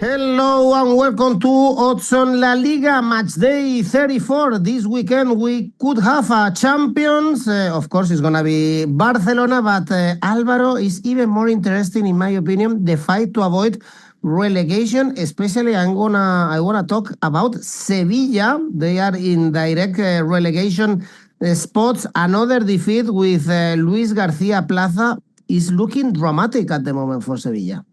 Hello and welcome to Odds on La Liga Matchday 34. This weekend we could have a champions. Of course, it's going to be Barcelona, but Alvaro is even more interesting, in my opinion, the fight to avoid relegation. Especially, I wanna talk about Sevilla. They are in direct relegation spots. Another defeat with Luis García Plaza is looking dramatic at the moment for Sevilla.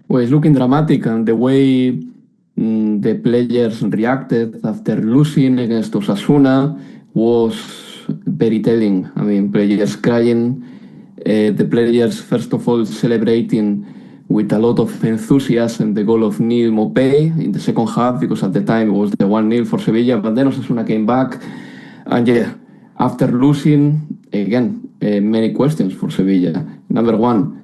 Well, it's looking dramatic, and the way the players reacted after losing against Osasuna was very telling. I mean, players crying, the players first of all celebrating with a lot of enthusiasm the goal of 𝗵𝗵𝗍𝗍 in the second half, because at the time it was the 1-0 for Sevilla, but then Osasuna came back, and yeah, after losing, again, many questions for Sevilla. Number one,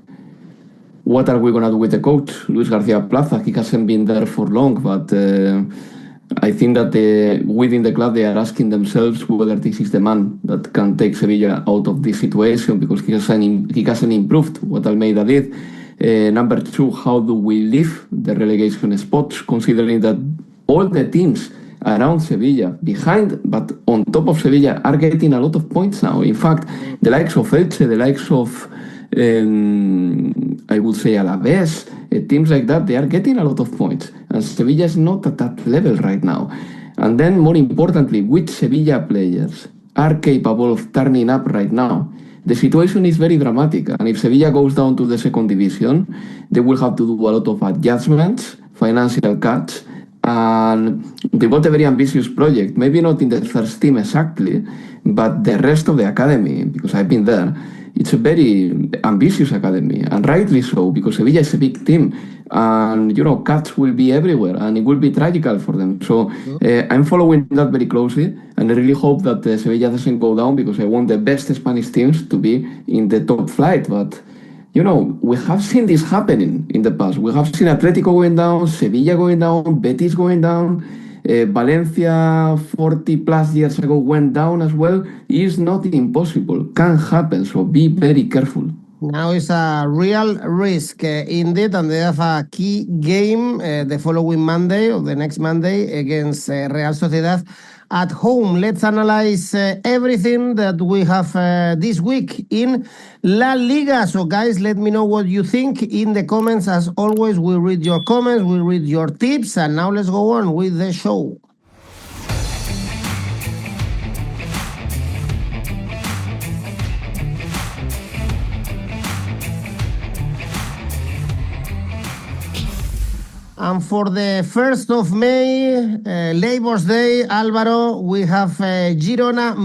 what are we going to do with the coach, Luis García Plaza? He hasn't been there for long, but I think that within the club they are asking themselves whether this is the man that can take Sevilla out of this situation, because he hasn't improved what 𝗍𝗏𝗍𝗍 did. Number two, how do we leave the relegation spots, considering that all the teams around Sevilla, behind but on top of Sevilla, are getting a lot of points now. In fact, the likes of Elche, the likes of I would say Alavés, teams like that, they are getting a lot of points, and Sevilla is not at that level right now. And then, more importantly, which Sevilla players are capable of turning up right now? The situation is very dramatic, and if Sevilla goes down to the second division, they will have to do a lot of adjustments, financial cuts, and they got a very ambitious project, maybe not in the first team exactly, but the rest of the academy, because I've been there. It's a very ambitious academy, and rightly so, because Sevilla is a big team, and cuts will be everywhere, and it will be tragical for them. So I'm following that very closely, and I really hope that Sevilla doesn't go down, because I want the best Spanish teams to be in the top flight. But we have seen this happening in the past. We have seen Atlético going down, Sevilla going down, Betis going down. Valencia 40 plus years ago went down as well. Is not impossible, can happen, so be very careful. Now it's a real risk indeed, and they have a key game the following Monday, or the next Monday, against Real Sociedad at home. Let's analyze everything that we have this week in La Liga. So guys, let me know what you think in the comments. As always, we read your comments, we read your tips, and now let's go on with the show. And for the 1st of May, Labor's Day, Alvaro, we have Girona,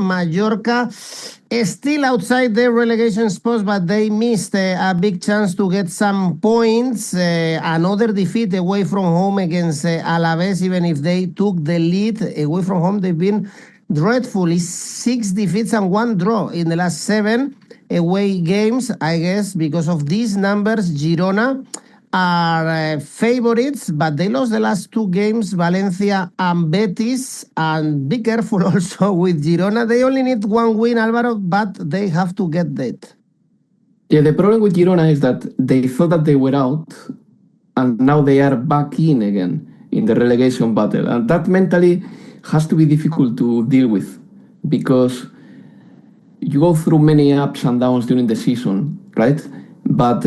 Mallorca still outside the relegation spots, but they missed a big chance to get some points. Another defeat away from home against Alavés, even if they took the lead. Away from home, they've been dreadful. It's 6 defeats and 1 draw in the last 7 away games. I guess because of these numbers, Girona are favorites, but they lost the last 2 games, Valencia and Betis. And be careful also with Girona. They only need 1 win, Alvaro, but they have to get that. Yeah, the problem with Girona is that they thought that they were out, and now they are back in again in the relegation battle. And that mentally has to be difficult to deal with, because you go through many ups and downs during the season, right? But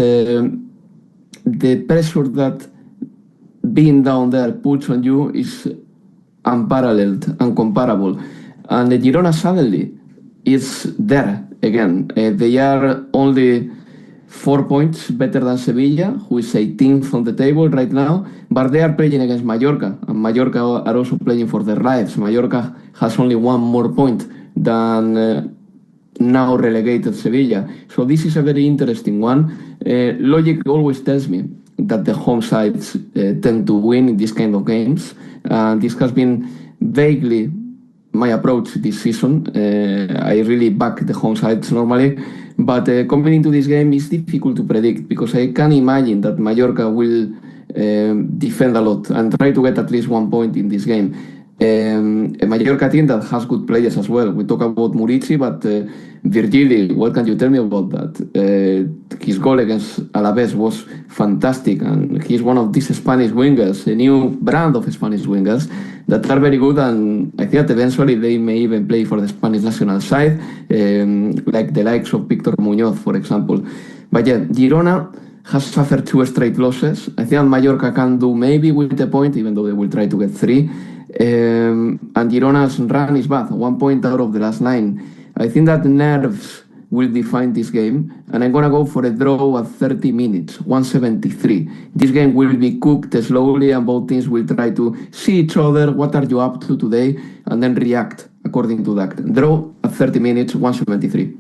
the pressure that being down there puts on you is unparalleled, uncomparable. And the Girona suddenly is there again. They are only 4 points better than Sevilla, who is 18th on the table right now, but they are playing against Mallorca, and Mallorca are also playing for their lives. Mallorca has only 1 more point than now relegated Sevilla. So this is a very interesting one. Logic always tells me that the home sides tend to win in these kind of games. This has been vaguely my approach this season. I really back the home sides normally, but coming into this game is difficult to predict, because I can imagine that Mallorca will defend a lot and try to get at least 1 point in this game. A Mallorca team that has good players as well. We talk about 𝗵𝗵𝗍𝗍𝗍, but Virgili, what can you tell me about that? His goal against Alavés was fantastic, and he's one of these Spanish wingers, a new brand of Spanish wingers that are very good, and I think that eventually they may even play for the Spanish national side, like the likes of Víctor Muñoz, for example. But yeah, Girona has suffered 2 straight losses. I think Mallorca can do maybe with a point, even though they will try to get 3. And Girona's run is bad, 1 point out of the last 9. I think that nerves will define this game, and I'm gonna go for a draw at 30 minutes, 173. This game will be cooked slowly, and both teams will try to see each other, what are you up to today, and then react according to that. Draw at 30 minutes, 173.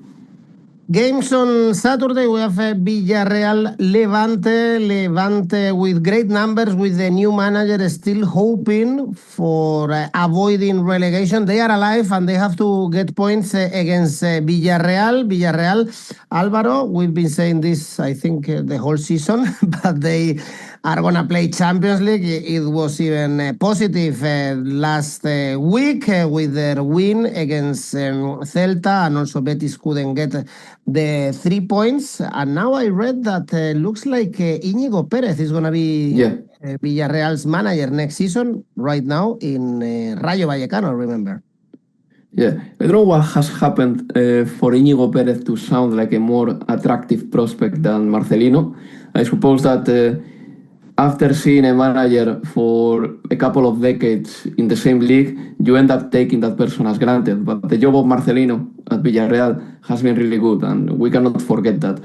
Games on Saturday, we have Villarreal, Levante. Levante with great numbers, with the new manager still hoping for avoiding relegation. They are alive and they have to get points against Villarreal. Villarreal, Alvaro, we've been saying this, I think, the whole season, but they are going to play Champions League. It was even positive last week with their win against Celta, and also Betis couldn't get the 3 points. And now I read that looks like 𝐿𝐭𝐵 is going to be Villarreal's manager next season, right now in Rayo Vallecano, remember? Yeah, I don't know what has happened for 𝐿𝐭𝐵 to sound like a more attractive prospect than Marcelino. I suppose that after seeing a manager for a couple of decades in the same league, you end up taking that person as granted. But the job of Marcelino at Villarreal has been really good, and we cannot forget that.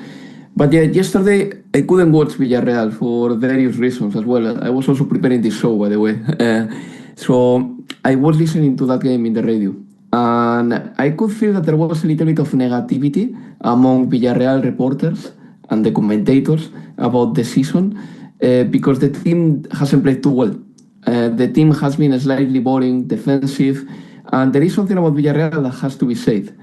But yeah, yesterday I couldn't watch Villarreal for various reasons as well. I was also preparing this show, by the way. So I was listening to that game in the radio, and I could feel that there was a little bit of negativity among Villarreal reporters and the commentators about the season. Because the team hasn't played too well. The team has been slightly boring, defensive, and there is something about Villarreal that has to be said.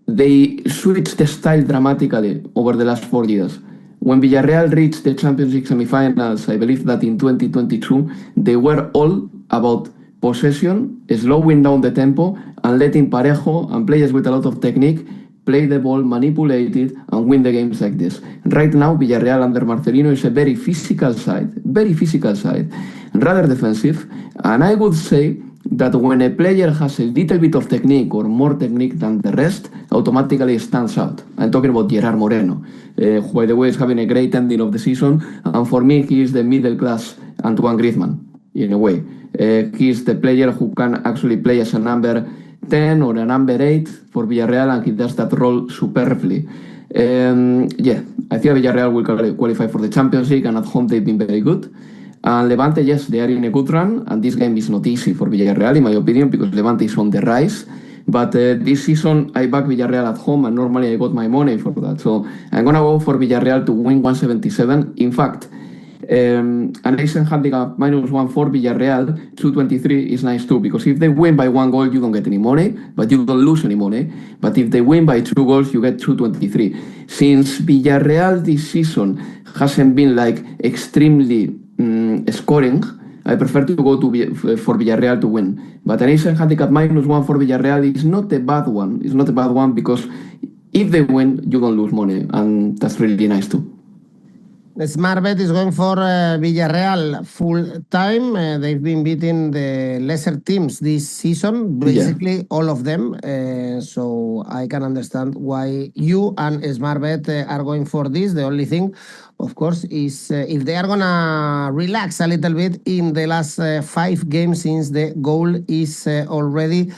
They switched the style dramatically over the last 4 years. When Villarreal reached the Champions League semi-finals, I believe that in 2022, they were all about possession, slowing down the tempo, and letting Parejo and players with a lot of technique play the ball, manipulate it, and win the games like this. Right now, Villarreal under Marcelino is a very physical side, rather defensive, and I would say that when a player has a little bit of technique or more technique than the rest, automatically stands out. I'm talking about Gerard Moreno, who, by the way, is having a great ending of the season, and for me, he is the middle-class Antoine Griezmann, in a way. He is the player who can actually play as a number 10 or a number 8 for Villarreal, and he does that role superbly. I think Villarreal will qualify for the Champions League, and at home they've been very good. And Levante, yes, they are in a good run, and this game is not easy for Villarreal, in my opinion, because Levante is on the rise. But this season, I back Villarreal at home, and normally I got my money for that. So I'm going to go for Villarreal to win 177. In fact, an Asian handicap -1 for Villarreal, 223 is nice too, because if they win by 1 goal, you don't get any money, but you don't lose any money. But if they win by 2 goals, you get 223. Since Villarreal this season hasn't been like extremely scoring, I prefer to go for Villarreal to win. But an Asian handicap -1 for Villarreal is not a bad one. It's not a bad one because if they win, you don't lose money, and that's really nice too. The smart bet is going for Villarreal full time. They've been beating the lesser teams this season, basically all of them. So I can understand why you and smart bet are going for this. The only thing, of course, is if they are going to relax a little bit in the last 5 games, since the goal is already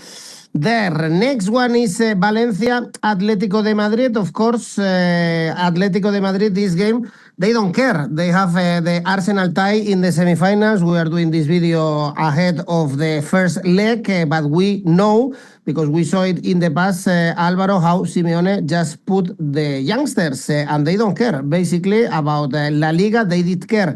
there. Next one is Valencia, Atlético de Madrid. Of course, Atlético de Madrid, this game, they don't care. They have the Arsenal tie in the semifinals. We are doing this video ahead of the first leg, but we know, because we saw it in the past, Alvaro, how Simeone just put the youngsters, and they don't care, basically, about La Liga. They did care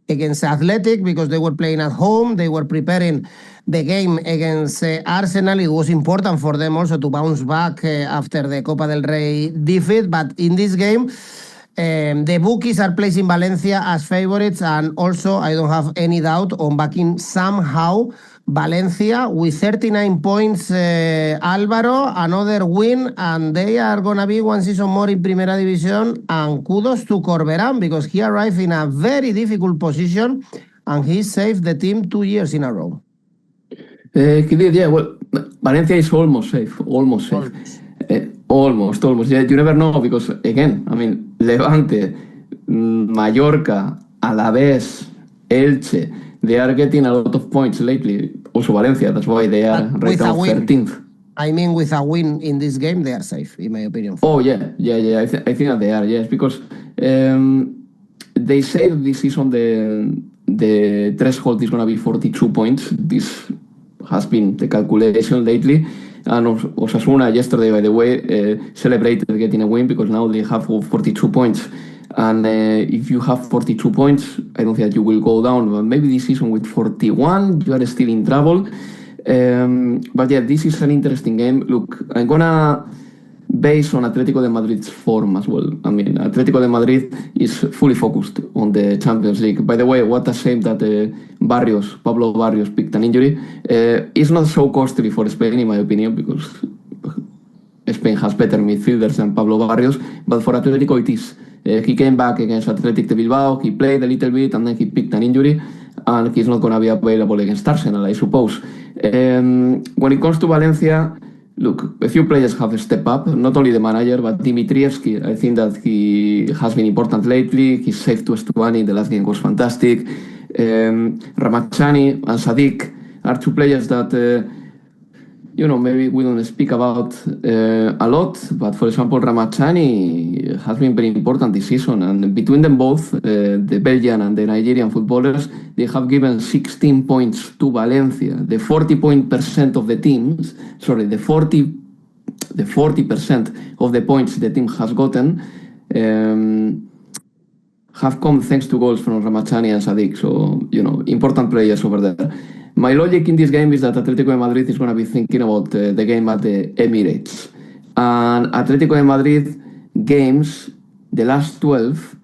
against Athletic because they were playing at home. They were preparing the game against Arsenal. It was important for them also to bounce back after the Copa del Rey defeat. But in this game, The bookies are placing Valencia as favorites, and also I don't have any doubt on backing somehow Valencia with 39 points. Álvaro, another win, and they are gonna be one season more in Primera División. And kudos to Corberán, because he arrived in a very difficult position and he saved the team 2 years in a row. He did, yeah. Well, Valencia is almost safe. Almost. Yeah, you never know, because again, I mean, Levante, Mallorca, Alavés, Elche, they are getting a lot of points lately. Also Valencia, that's why they are right now 13th. I mean, with a win in this game, they are safe, in my opinion. Oh, yeah. I think that they are, yes, because they say this season the threshold is going to be 42 points. This has been the calculation lately. And Osasuna yesterday, by the way, celebrated getting a win, because now they have 42 points. And if you have 42 points, I don't think that you will go down. But maybe this season with 41, you are still in trouble. But yeah, this is an interesting game. Look, I'm gonna base on Atlético de Madrid's form as well. I mean, Atlético de Madrid is fully focused on the Champions League. By the way, what a shame that Pablo Barrios picked an injury. It's not so costly for Spain, in my opinion, because Spain has better midfielders than Pablo Barrios. But for Atlético, it is. He came back against Athletic de Bilbao, he played a little bit, and then he picked an injury, and he's not going to be available against Arsenal, I suppose. When it comes to Valencia, look, a few players have stepped up, not only the manager, but Dimitrievski. I think that he has been important lately. He saved to Stuani, the last game was fantastic. Ramazani and Sadik are two players that, maybe we don't speak about a lot, but for example, Ramazani has been very important this season, and between them both, the Belgian and the Nigerian footballers, they have given 16 points to Valencia. The 40% of the teams, the 40% of the points the team has gotten have come thanks to goals from Ramazani and Sadik, so, important players over there. My logic in this game is that Atlético de Madrid is going to be thinking about the game at the Emirates. And Atlético de Madrid games, the last 12,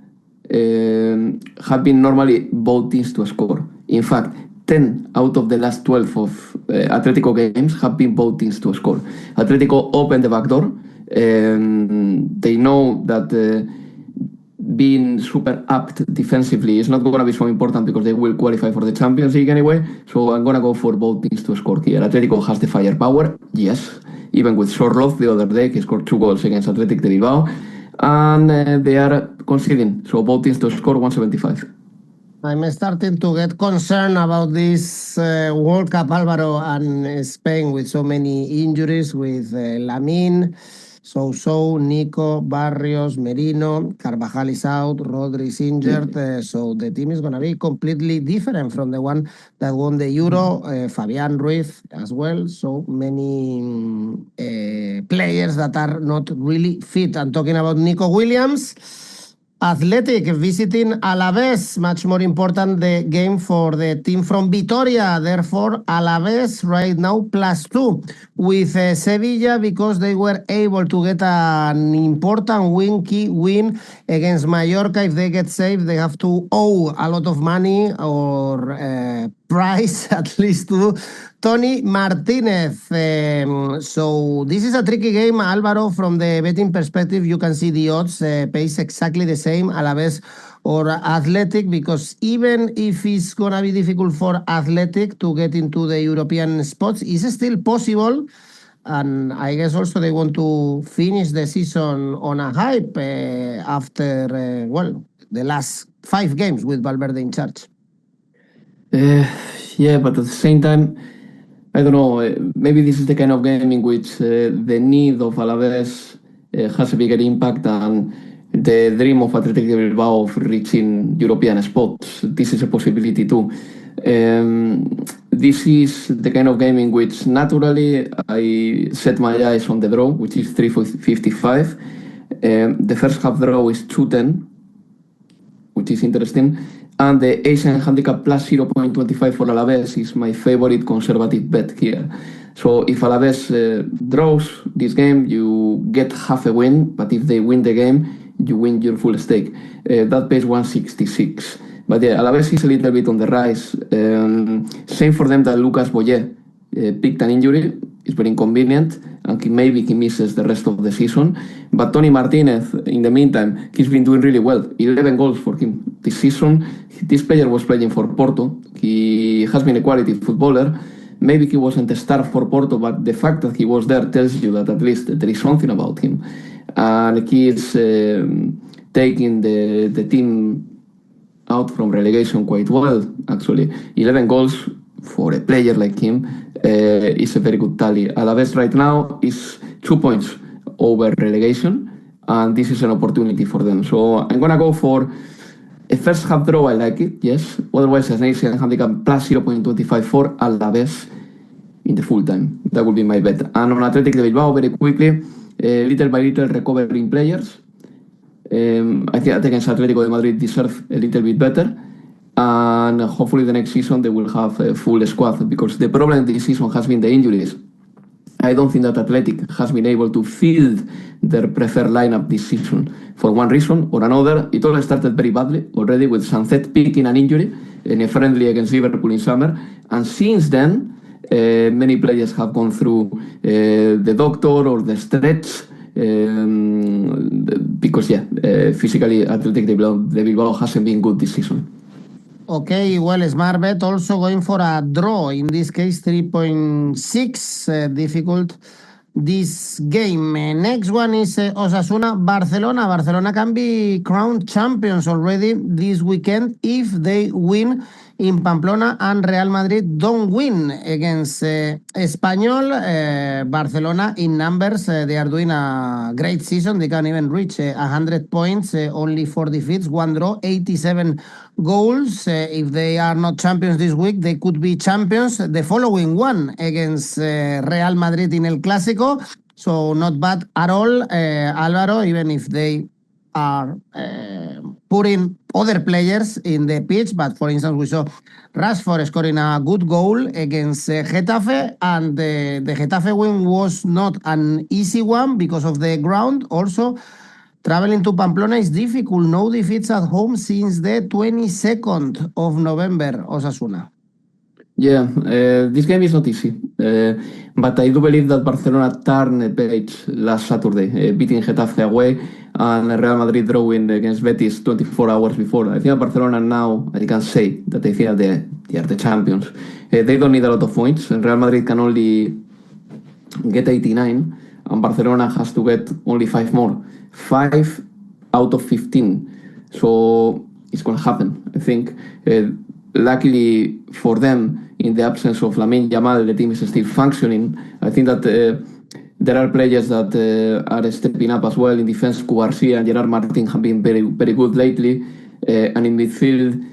have been normally both teams to score. In fact, 10 out of the last 12 of Atlético games have been both teams to score. Atlético opened the back door. They know that being super apt defensively is not going to be so important, because they will qualify for the Champions League anyway. So I'm going to go for both teams to score here. Atletico has the firepower, yes. Even with Sorloth the other day, he scored 2 goals against Athletic de Bilbao. And they are conceding. So both teams to score 175. I'm starting to get concerned about this World Cup, Álvaro, and Spain with so many injuries, with Lamine, Nico, Barrios, Merino, Carvajal is out, Rodri is injured, so the team is going to be completely different from the one that won the Euro. Fabián Ruiz as well, so many players that are not really fit. I'm talking about Nico Williams. Athletic visiting Alavés, much more important the game for the team from Vitoria. Therefore, Alavés right now +2 with Sevilla, because they were able to get an important key win against Mallorca. If they get saved, they have to owe a lot of money or price, at least, to Tony Martinez. So this is a tricky game, Álvaro. From the betting perspective, you can see the odds pays exactly the same, Alavés or Athletic, because even if it's going to be difficult for Athletic to get into the European spots, it's still possible. And I guess also they want to finish the season on a hype after, the last 5 games with Valverde in charge. Yeah, but at the same time, I don't know, maybe this is the kind of game in which the need of Alavés has a bigger impact than the dream of Athletic de Bilbao of reaching European spots. This is a possibility too. This is the kind of game in which naturally I set my eyes on the draw, which is 355. The first half draw is 210, which is interesting. And the Asian handicap plus 0.25 for Alavés is my favorite conservative bet here. So if Alavés draws this game, you get half a win, but if they win the game, you win your full stake. That pays 166. But yeah, Alavés is a little bit on the rise. Same for them that 𝗵𝗲𝗏𝗀 picked an injury. It's very inconvenient, and maybe he misses the rest of the season. But Tony Martinez, in the meantime, he's been doing really well. 11 goals for him this season. This player was playing for Porto. He has been a quality footballer. Maybe he wasn't a star for Porto, but the fact that he was there tells you that at least there is something about him. And he is taking the team out from relegation quite well, actually. 11 goals for a player like him is a very good tally. Alavés right now is 2 points over relegation, and this is an opportunity for them. So I'm going to go for a first half draw. I like it, yes. Otherwise, as an Asian handicap plus 0.25 for Alavés in the full time. That would be my bet. And on Athletic de Bilbao, very quickly, little by little recovering players. I think that against Atlético de Madrid deserve a little bit better. And hopefully the next season they will have a full squad, because the problem this season has been the injuries. I don't think that Athletic has been able to field their preferred lineup this season. For one reason or another, it all started very badly already with Sancet picking an injury in a friendly against Liverpool in summer. And since then, many players have gone through the doctor or the stretch because, physically Athletic de Bilbao hasn't been good this season. Okay, well, smart bet, also going for a draw, in this case 3.6, difficult this game. Next one is Osasuna-Barcelona. Barcelona can be crowned champions already this weekend if they win in Pamplona and Real Madrid don't win against Espanyol. Barcelona in numbers, they are doing a great season. They can even reach 100 points, only 4 defeats, 1 draw, 87 goals. If they are not champions this week, they could be champions the following one against Real Madrid in El Clásico. So not bad at all, Alvaro, even if they are putting other players in the pitch. But for instance, we saw Rashford scoring a good goal against Getafe, and the Getafe win was not an easy one because of the ground. Also, traveling to Pamplona is difficult. No defeats at home since the 22nd of November, Osasuna. Yeah, this game is not easy, but I do believe that Barcelona turned a page last Saturday, beating Getafe away and Real Madrid drawing against Betis 24 hours before. I think Barcelona now, I can say that they feel they are the champions. They don't need a lot of points, and Real Madrid can only get 89, and Barcelona has to get only 5 more. 5 out of 15. So it's going to happen, I think. Luckily for them, in the absence of Lamine Yamal, the team is still functioning. I think that there are players that are stepping up as well in defense. 𝗵𝗵𝗄 and Gerard Martin have been very, very good lately. And in midfield,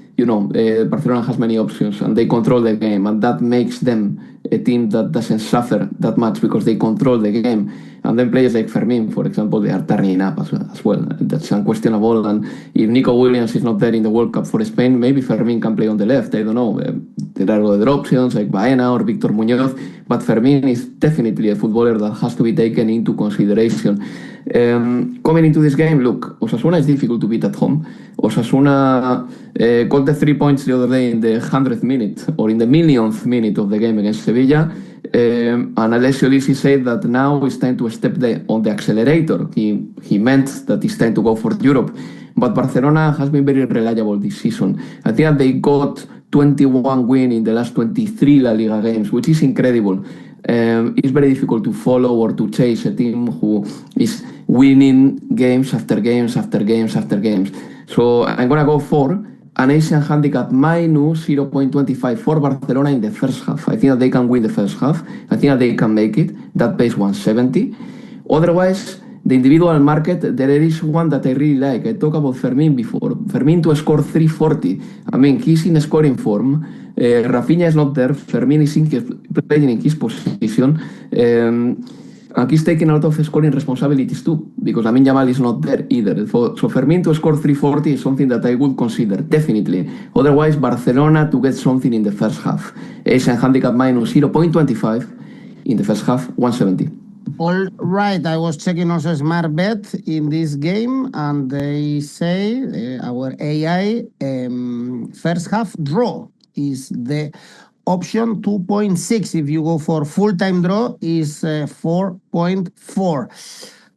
Barcelona has many options and they control the game, and that makes them a team that doesn't suffer that much because they control the game. And then players like Fermín, for example, they are turning up as well. That's unquestionable. And if Nico Williams is not there in the World Cup for Spain, maybe Fermín can play on the left. I don't know. There are other options like Baena or Víctor Muñoz, but Fermín is definitely a footballer that has to be taken into consideration. Coming into this game, look, Osasuna is difficult to beat at home. Osasuna got the 3 points the other day in the 100th minute or in the millionth minute of the game against Sevilla. And Alessio Lisi said that now it's time to step on the accelerator. He meant that it's time to go for Europe. But Barcelona has been very reliable this season. I think that they got 21 wins in the last 23 La Liga games, which is incredible. It's very difficult to follow or to chase a team who is winning games after games after games after games. So I'm going to go for an Asian handicap minus 0.25 for Barcelona in the first half. I think that they can win the first half. I think that they can make it. That pays 170. Otherwise, the individual market, there is one that I really like. I talked about Fermín before. Fermín to score 340. I mean, he's in scoring form. Rafinha is not there. Fermín is playing in his position. And he's taking a lot of scoring responsibilities too, because Lamine Yamal is not there either. So Fermín to score 340 is something that I would consider, definitely. Otherwise, Barcelona to get something in the first half. Asian handicap minus 0.25 in the first half, 170. All right, I was checking also smart bet in this game, and they say our AI first half draw is the option 2.6. If you go for full-time draw is 4.4.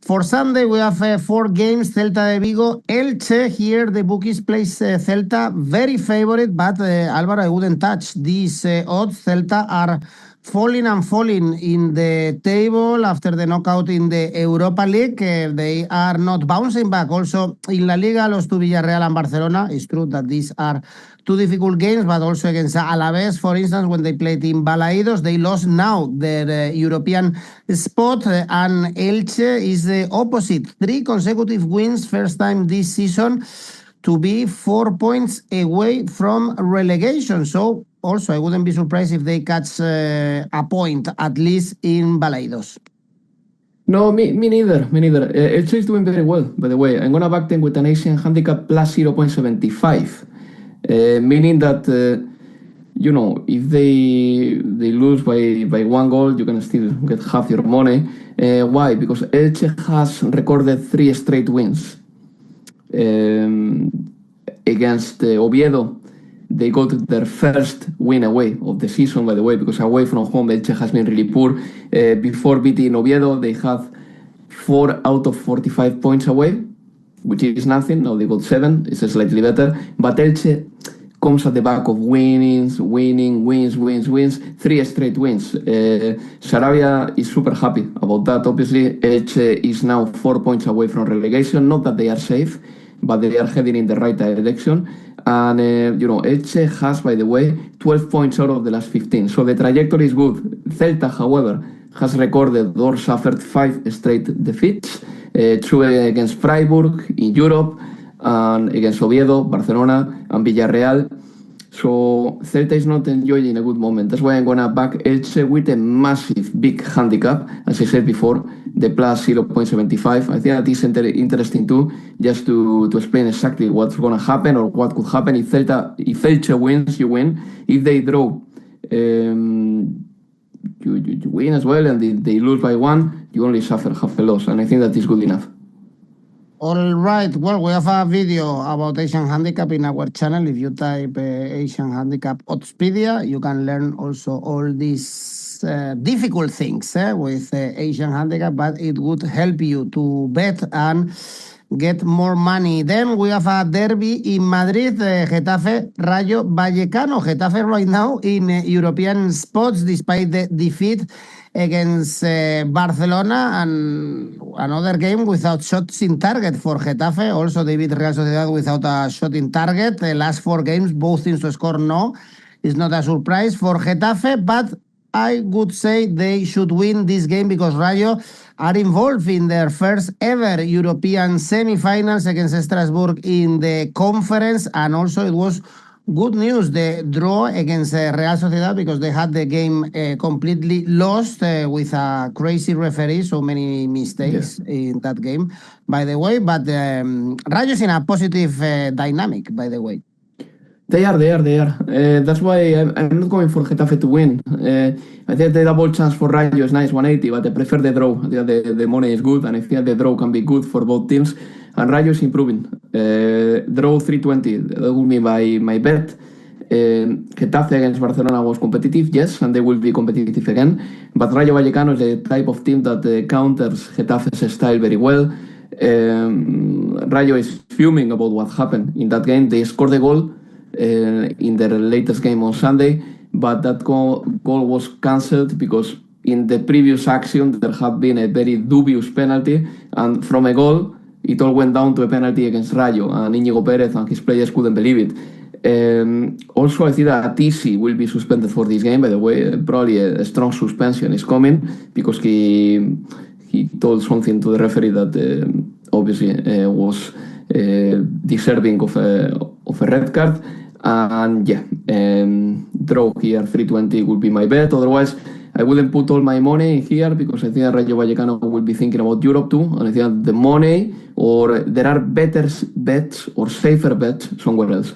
For Sunday, we have 4 games. Celta Vigo, Elche. Here, the bookies place Celta very favorite, but Alvaro, I wouldn't touch these odds. Celta are falling and falling in the table after the knockout in the Europa League. They are not bouncing back. Also, in La Liga, lost to Villarreal and Barcelona. It's true that these are 2 difficult games, but also against Alavés, for instance, when they played in Balaidos, they lost now their European spot, and Elche is the opposite. 3 consecutive wins, first time this season, to be 4 points away from relegation. So also, I wouldn't be surprised if they catch a point, at least in Balaidos. No, me neither. Me neither. Elche is doing very well, by the way. I'm gonna back them with an Asian handicap plus 0.75, meaning that if they lose by 1 goal, you can still get half your money. Why? Because Elche has recorded 3 straight wins against Oviedo. They got their first win away of the season, by the way, because away from home, Elche has been really poor. Before beating Oviedo, they have 4 out of 45 points away, which is nothing. Now they got 7. It's slightly better. But Elche comes at the back of wins, 3 straight wins. Sarabia is super happy about that, obviously. Elche is now 4 points away from relegation. Not that they are safe, but they are heading in the right direction. And, Elche has, by the way, 12 points out of the last 15. So the trajectory is good. Celta, however, has recorded or suffered 5 straight defeats. 2 against Freiburg in Europe, and against Oviedo, Barcelona, and Villarreal. So Celta is not enjoying a good moment. That's why I'm going to back Elche with a massive, big handicap, as I said before, the plus 0.75. I think that is interesting too, just to explain exactly what's going to happen or what could happen. If Elche wins, you win. If they draw, you win as well, and they lose by 1, you only suffer half a loss, and I think that is good enough. All right, well, we have a video about Asian Handicap in our channel. If you type Asian Handicap Oddspedia, you can learn also all these difficult things with Asian Handicap, but it would help you to bet and get more money. Then we have a derby in Madrid, Getafe, Rayo Vallecano. Getafe right now in European spots despite the defeat against Barcelona, and another game without shots in target for Getafe. Also, they beat Real Sociedad without a shot in target. The last 4 games, both teams to score no. It's not a surprise for Getafe, but I would say they should win this game because Rayo are involved in their first ever European semi-finals against Strasbourg in the conference, and also it was good news, the draw against Real Sociedad, because they had the game completely lost with a crazy referee, so many mistakes in that game, by the way. But Rayo's in a positive dynamic, by the way. They are. That's why I'm not going for Getafe to win. I think the double chance for Rayo is nice, 180, but I prefer the draw. The money is good, and I think the draw can be good for both teams. And Rayo is improving. Draw 320, that will be my bet. Getafe against Barcelona was competitive, yes, and they will be competitive again. But Rayo Vallecano is the type of team that counters Getafe's style very well. Rayo is fuming about what happened in that game. They scored the goal in their latest game on Sunday, but that goal was cancelled because in the previous action there had been a very dubious penalty, and from a goal it all went down to a penalty against Rayo, and Íñigo Pérez and his players couldn't believe it. Also, I think that 𝗔𝗍 will be suspended for this game, by the way. Probably a strong suspension is coming because he told something to the referee that obviously was deserving of a red card. And draw here 320 would be my bet. Otherwise, I wouldn't put all my money here because I think Rayo Vallecano will be thinking about Europe too, and I think the money, or there are better bets or safer bets somewhere else.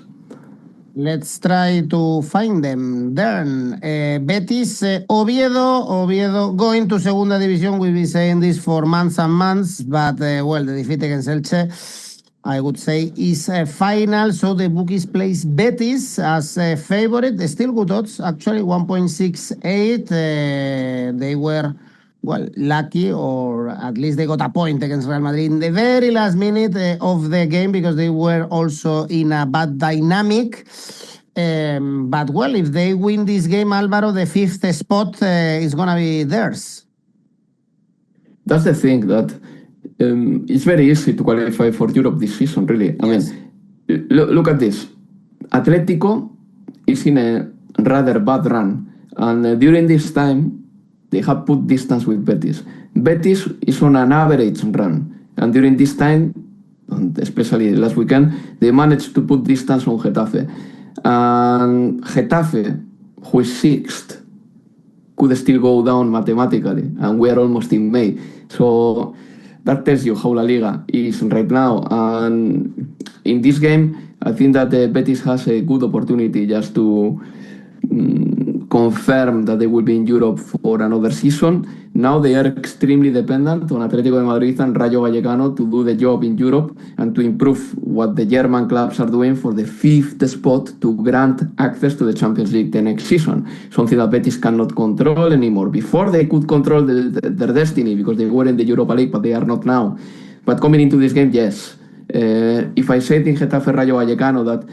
Let's try to find them. Then, Betis, Oviedo going to Segunda División. We'll be saying this for months and months, but well, the defeat against Elche, I would say, is final. So the bookies place Betis as a favorite. Still good odds, actually, 1.68. They were, well, lucky, or at least they got a point against Real Madrid in the very last minute of the game, because they were also in a bad dynamic. But well, if they win this game, Alvaro, the fifth spot is going to be theirs. That's the thing, that it's very easy to qualify for Europe this season, really. I mean, look at this. Atletico is in a rather bad run, and during this time, they have put distance with Betis. Betis is on an average run, and during this time, and especially last weekend, they managed to put distance on Getafe. And Getafe, who is sixth, could still go down mathematically, and we are almost in May. So that tells you how La Liga is right now. And in this game, I think that Betis has a good opportunity just to confirm that they will be in Europe for another season. Now they are extremely dependent on Atlético de Madrid and Rayo Vallecano to do the job in Europe and to improve what the German clubs are doing for the fifth spot to grant access to the Champions League the next season. Something that Betis cannot control anymore. Before they could control their destiny because they were in the Europa League, but they are not now. But coming into this game, yes. If I said in Getafe Rayo Vallecano that,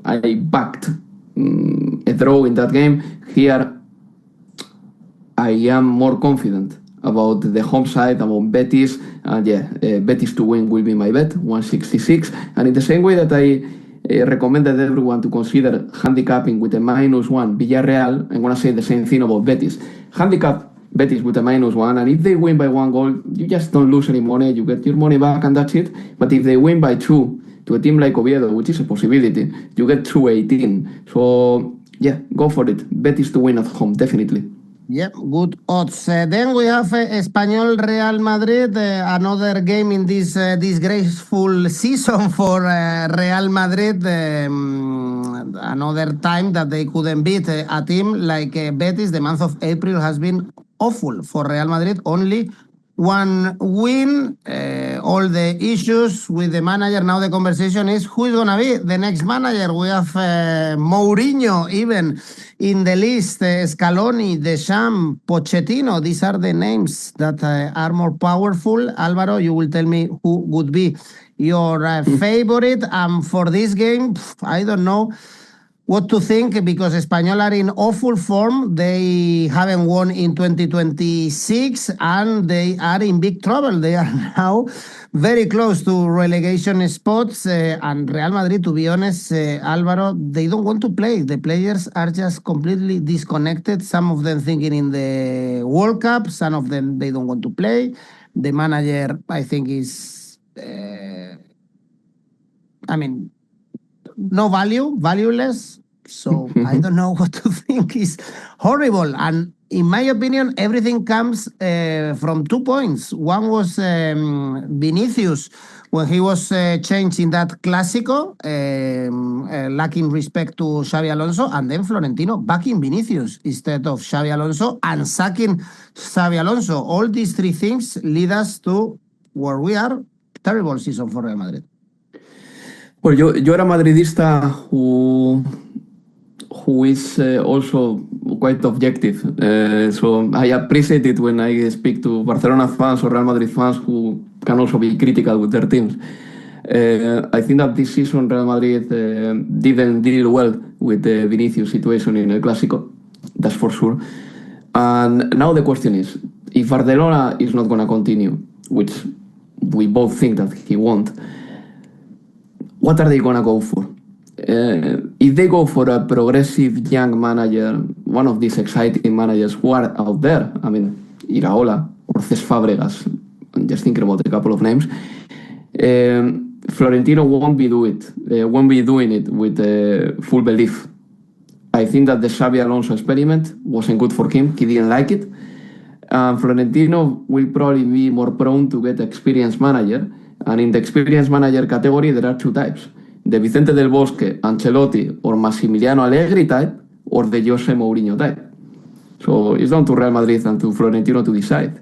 I backed a draw in that game, here I am more confident about the home side, about Betis, and Betis to win will be my bet, 166. And in the same way that I recommended everyone to consider handicapping with a -1 Villarreal, I'm going to say the same thing about Betis. Handicap Betis with a -1, and if they win by 1 goal, you just don't lose any money, you get your money back and that's it. But if they win by 2 to a team like Oviedo, which is a possibility, you get 218. So go for it. Betis to win at home, definitely. Yep, good odds. Then we have Espanyol Real Madrid, another game in this disgraceful season for Real Madrid. Another time that they couldn't beat a team like Betis. The month of April has been awful for Real Madrid. Only one win, all the issues with the manager. Now the conversation is who is going to be the next manager. We have Mourinho even in the list, Scaloni, Deschamps, Pochettino. These are the names that are more powerful. Alvaro, you will tell me who would be your favorite. For this game, I don't know what to think, because Espanyol are in awful form. They haven't won in 2026 and they are in big trouble. They are now very close to relegation spots. And Real Madrid, to be honest, Alvaro, they don't want to play. The players are just completely disconnected. Some of them thinking in the World Cup, some of them they don't want to play. The manager, I think, is no value, valueless. So I don't know what to think. Is horrible. And in my opinion, everything comes from 2 points. One was Vinicius, when he was changed in that Clásico, lacking respect to Xabi Alonso, and then Florentino backing Vinicius instead of Xabi Alonso and sacking Xabi Alonso. All these 3 things lead us to where we are. Terrible season for Real Madrid. Well, yo era madridista who is also quite objective. So I appreciate it when I speak to Barcelona fans or Real Madrid fans who can also be critical with their teams. I think that this season Real Madrid didn't deal well with the Vinicius situation in El Clásico, that's for sure. And now the question is, if Barcelona is not going to continue, which we both think that he won't, what are they going to go for? If they go for a progressive young manager, one of these exciting managers who are out there, I mean, Iraola or Cesc Fábregas, I'm just thinking about a couple of names, Florentino won't be doing it with full belief. I think that the Xabi Alonso experiment wasn't good for him. He didn't like it. Florentino will probably be more prone to get experienced manager. And in the experienced manager category, there are 2 types. the Vicente del Bosque, Ancelotti, or Massimiliano Allegri type, or the Jose Mourinho type. So it's down to Real Madrid and to Florentino to decide.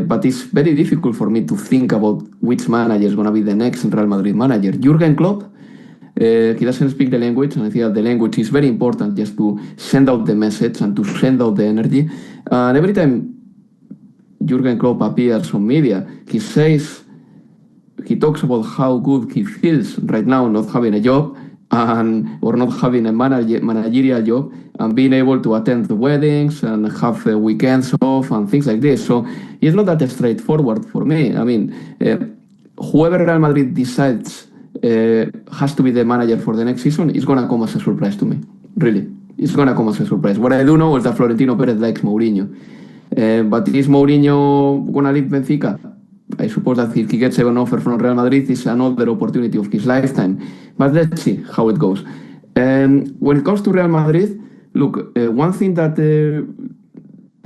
But it's very difficult for me to think about which manager is going to be the next Real Madrid manager. Jurgen Klopp, he doesn't speak the language, and I think that the language is very important just to send out the message and to send out the energy. And every time Jurgen Klopp appears on media, he talks about how good he feels right now not having a job or not having a managerial job and being able to attend the weddings and have weekends off and things like this. So it's not that straightforward for me. I mean, whoever Real Madrid decides has to be the manager for the next season is going to come as a surprise to me. Really. It's going to come as a surprise. What I do know is that Florentino Perez likes Mourinho. But is Mourinho going to leave Benfica? I suppose that if he gets an offer from Real Madrid, it's another opportunity of his lifetime. But let's see how it goes. When it comes to Real Madrid, look, one thing that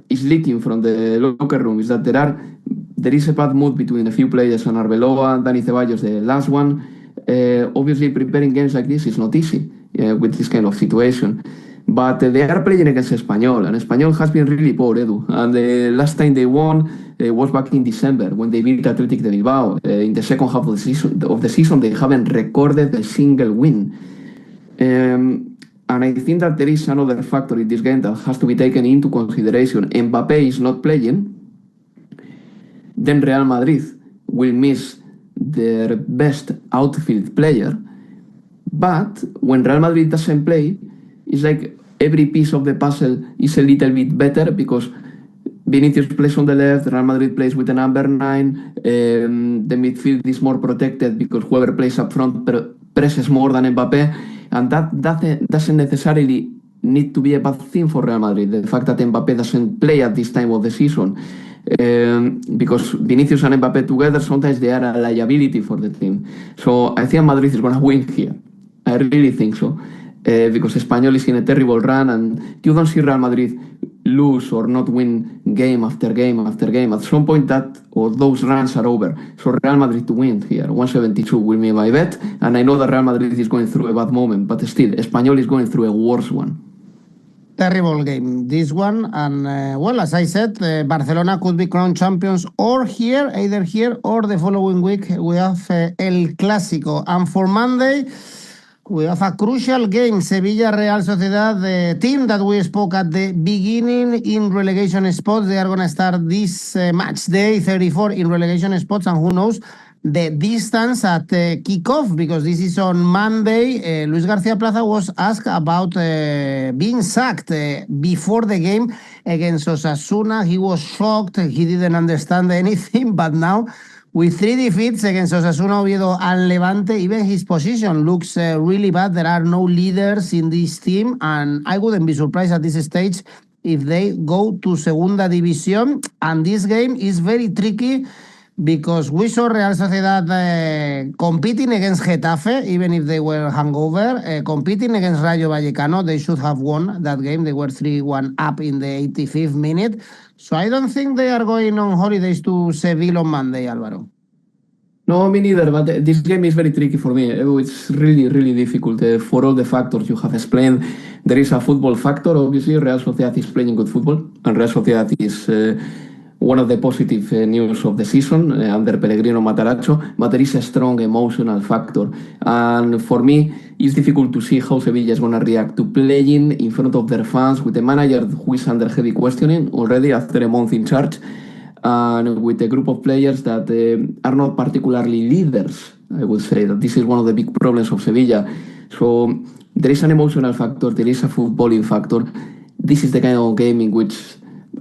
is leaking from the locker room is that there is a bad mood between a few players, and Arbeloa, Dani Ceballos, the last one. Obviously, preparing games like this is not easy with this kind of situation. But they are playing against Espanyol, and Espanyol has been really poor, Edu. And the last time they won was back in December when they beat Atlético de Bilbao. In the second half of the season, they haven't recorded a single win. And I think that there is another factor in this game that has to be taken into consideration. Mbappé is not playing, then Real Madrid will miss their best outfield player. But when Real Madrid doesn't play, it's like every piece of the puzzle is a little bit better because Vinicius plays on the left, Real Madrid plays with a number 9, the midfield is more protected because whoever plays up front presses more than Mbappé, and that doesn't necessarily need to be a bad thing for Real Madrid, the fact that Mbappé doesn't play at this time of the season. Because Vinicius and Mbappé together, sometimes they are a liability for the team. So I think Madrid is going to win here. I really think so. Because Espanyol is in a terrible run, and you don't see Real Madrid lose or not win game after game after game. At some point those runs are over. So Real Madrid to win here, 172 will be my bet, and I know that Real Madrid is going through a bad moment, but still, Espanyol is going through a worse one. Terrible game, this one, and well, as I said, Barcelona could be crowned champions either here or the following week. We have El Clásico, and for Monday, we have a crucial game, Sevilla Real Sociedad, the team that we spoke at the beginning in relegation spots. They are going to start this match day 34 in relegation spots, and who knows the distance at kickoff, because this is on Monday. Luis García Plaza was asked about being sacked before the game against Osasuna. He was shocked. He didn't understand anything, but now, with 3 defeats against Osasuna, Oviedo, and Levante, even his position looks really bad. There are no leaders in this team, and I wouldn't be surprised at this stage if they go to Segunda División. And this game is very tricky because we saw Real Sociedad competing against Getafe, even if they were hungover, competing against Rayo Vallecano. They should have won that game. They were 3-1 up in the 85th minute. So I don't think they are going on holidays to Seville on Monday, Alvaro. No, me neither, but this game is very tricky for me. It's really, really difficult for all the factors you have explained. There is a football factor, obviously. Real Sociedad is playing good football, and Real Sociedad is one of the positive news of the season under Pellegrino Matarazzo, but there is a strong emotional factor. And for me, it's difficult to see how Sevilla is going to react to playing in front of their fans with a manager who is under heavy questioning already after a month in charge, and with a group of players that are not particularly leaders. I would say that this is one of the big problems of Sevilla. So there is an emotional factor, there is a footballing factor. This is the kind of game in which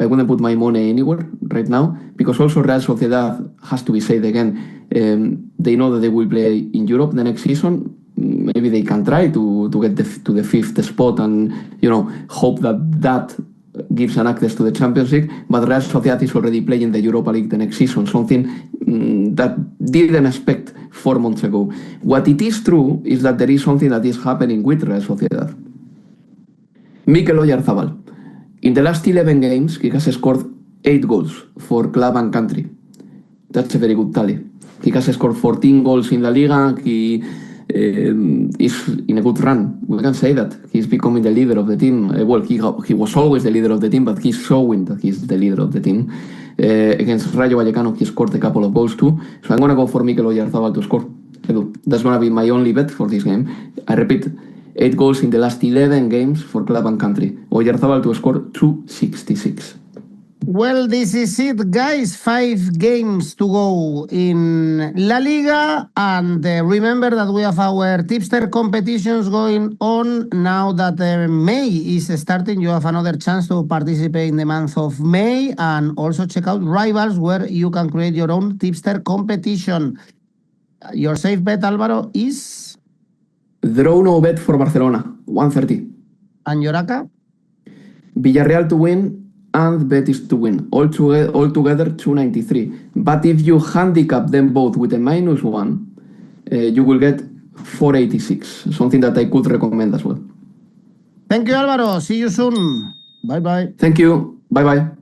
I wouldn't put my money anywhere right now, because also Real Sociedad has to be said again. They know that they will play in Europe the next season. Maybe they can try to get to the 5th spot and hope that gives an access to the Champions League. But Real Sociedad is already playing the Europa League the next season, something that didn't expect 4 months ago. What it is true is that there is something that is happening with Real Sociedad. Mikel Oyarzabal. In the last 11 games, he has scored 8 goals for club and country. That's a very good tally. He has scored 14 goals in La Liga. He is in a good run. We can say that. He's becoming the leader of the team. Well, he was always the leader of the team, but he's showing that he's the leader of the team. Against Rayo Vallecano, he scored a couple of goals too. So I'm going to go for Mikel Oyarzabal to score. Edu, that's going to be my only bet for this game. I repeat, 8 goals in the last 11 games for club and country. Oyarzabal to score 266. Well, this is it, guys. 5 games to go in La Liga. And remember that we have our tipster competitions going on now that May is starting. You have another chance to participate in the month of May. And also check out Rivals, where you can create your own tipster competition. Your safe bet, Alvaro, is? Draw no bet for Barcelona, 130. And your ACCA? Villarreal to win and Betis to win. All together 293. But if you handicap them both with a -1, you will get 486. Something that I could recommend as well. Thank you, Alvaro. See you soon. Bye-bye. Thank you. Bye-bye.